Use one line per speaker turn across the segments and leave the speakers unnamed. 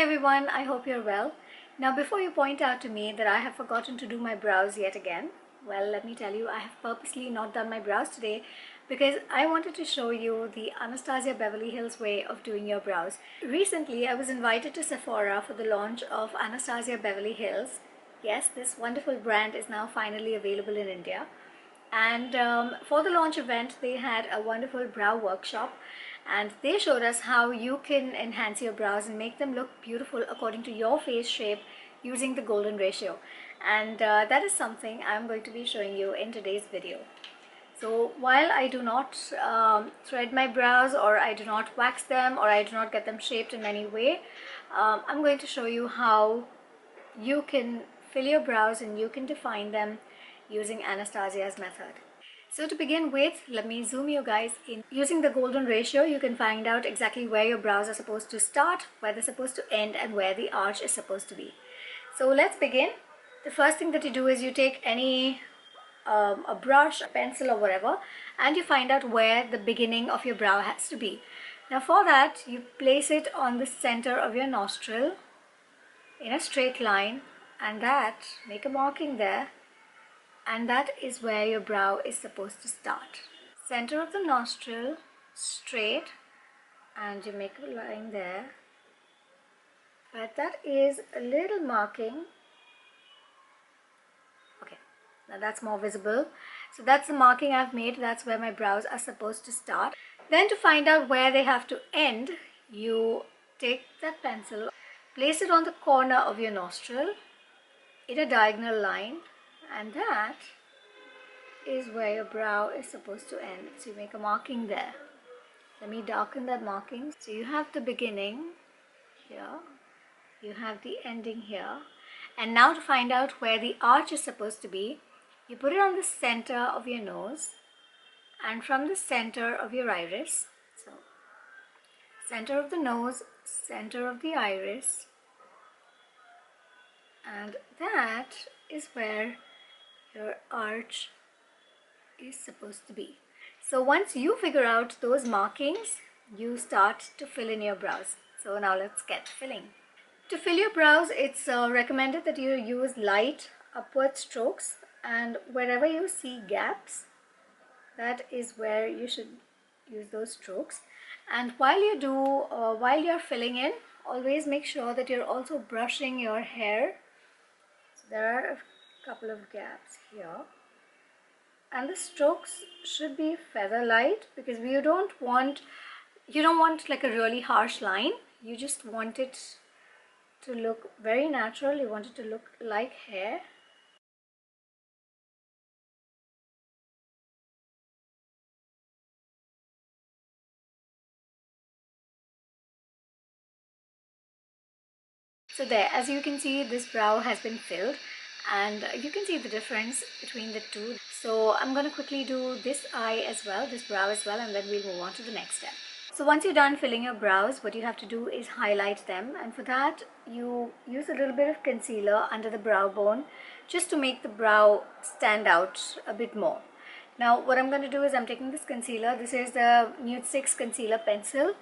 everyone, I hope you're well. Now before you point out to me that I have forgotten to do my brows yet again, well, let me tell you, I have purposely not done my brows today because I wanted to show you the Anastasia Beverly Hills way of doing your brows. Recently, I was invited to Sephora for the launch of Anastasia Beverly Hills. Yes, this wonderful brand is now finally available in India. And for the launch event, they had a wonderful brow workshop, and they showed us how you can enhance your brows and make them look beautiful according to your face shape using the golden ratio. And that is something I'm going to be showing you in today's video. So while I do not thread my brows, or I do not wax them, or I do not get them shaped in any way, I'm going to show you how you can fill your brows and you can define them using Anastasia's method. So to begin with, let me zoom you guys in. Using the golden ratio, you can find out exactly where your brows are supposed to start, where they're supposed to end, and where the arch is supposed to be. So let's begin. The first thing that you do is you take any a brush, a pencil or whatever, and you find out where the beginning of your brow has to be. Now for that, you place it on the center of your nostril in a straight line, and that, make a marking there, and that is where your brow is supposed to start. Center of the nostril, straight, and you make a line there. But that is a little marking. Okay, now that's more visible. So that's the marking I've made. That's where my brows are supposed to start. Then to find out where they have to end, you take that pencil, place it on the corner of your nostril in a diagonal line, and that is where your brow is supposed to end. So you make a marking there. Let me darken that marking. So you have the beginning here, you have the ending here, and now to find out where the arch is supposed to be, you put it on the center of your nose and from the center of your iris. So center of the nose, center of the iris, and that is where your arch is supposed to be. So once you figure out those markings, you start to fill in your brows. So now let's get filling. To fill your brows, it's recommended that you use light upward strokes, and wherever you see gaps, that is where you should use those strokes. And while you're filling in, always make sure that you're also brushing your hair. So there are a couple of gaps here. And the strokes should be feather light, because you don't want like a really harsh line. You just want it to look very natural. You want it to look like hair. So there, as you can see, this brow has been filled, and you can see the difference between the two. So I'm going to quickly do this eye as well, this brow as well, and then we'll move on to the next step. So once you're done filling your brows, what you have to do is highlight them, and for that you use a little bit of concealer under the brow bone just to make the brow stand out a bit more. Now what I'm going to do is I'm taking this concealer. This is the Nude 6 concealer pencil,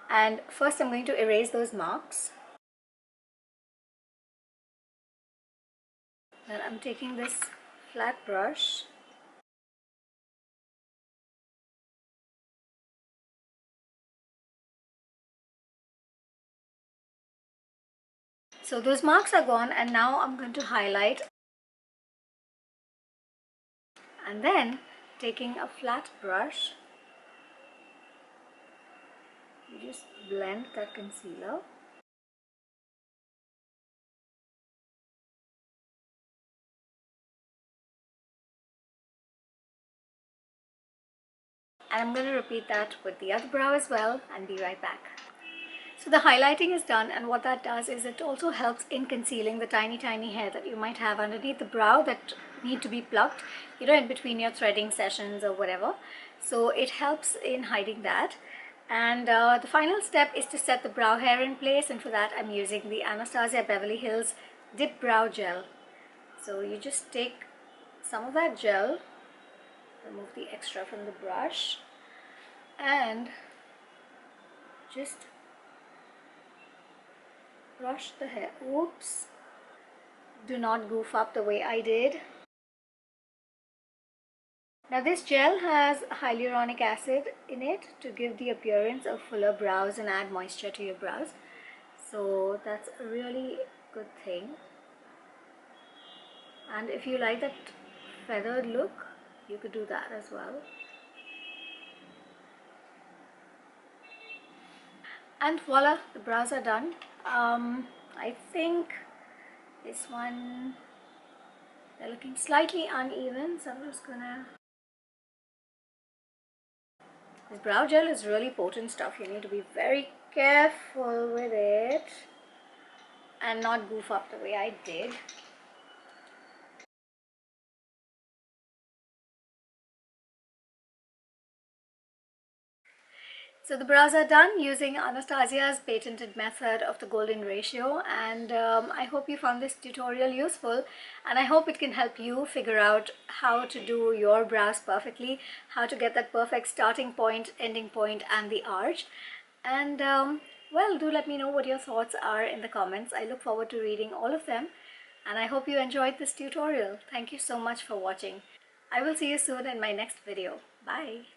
and first I'm going to erase those marks. Then I'm taking this flat brush so those marks are gone, and now I'm going to highlight, and then taking a flat brush, you just blend that concealer. And I'm going to repeat that with the other brow as well, and be right back. So the highlighting is done, and what that does is it also helps in concealing the tiny hair that you might have underneath the brow that need to be plucked, in between your threading sessions or whatever. So it helps in hiding that. And the final step is to set the brow hair in place, and for that I'm using the Anastasia Beverly Hills Dip Brow Gel. So you just take some of that gel, remove the extra from the brush, and just brush the hair. Oops. Do not goof up the way I did. Now this gel has hyaluronic acid in it to give the appearance of fuller brows and add moisture to your brows. So that's a really good thing. And if you like that feathered look, you could do that as well. And voila, the brows are done. I think this one, they're looking slightly uneven, so I'm just gonna... This brow gel is really potent stuff. You need to be very careful with it and not goof up the way I did. So the brows are done using Anastasia's patented method of the golden ratio, and I hope you found this tutorial useful, and I hope it can help you figure out how to do your brows perfectly, how to get that perfect starting point, ending point and the arch. And well, do let me know what your thoughts are in the comments. I look forward to reading all of them, and I hope you enjoyed this tutorial. Thank you so much for watching. I will see you soon in my next video. Bye.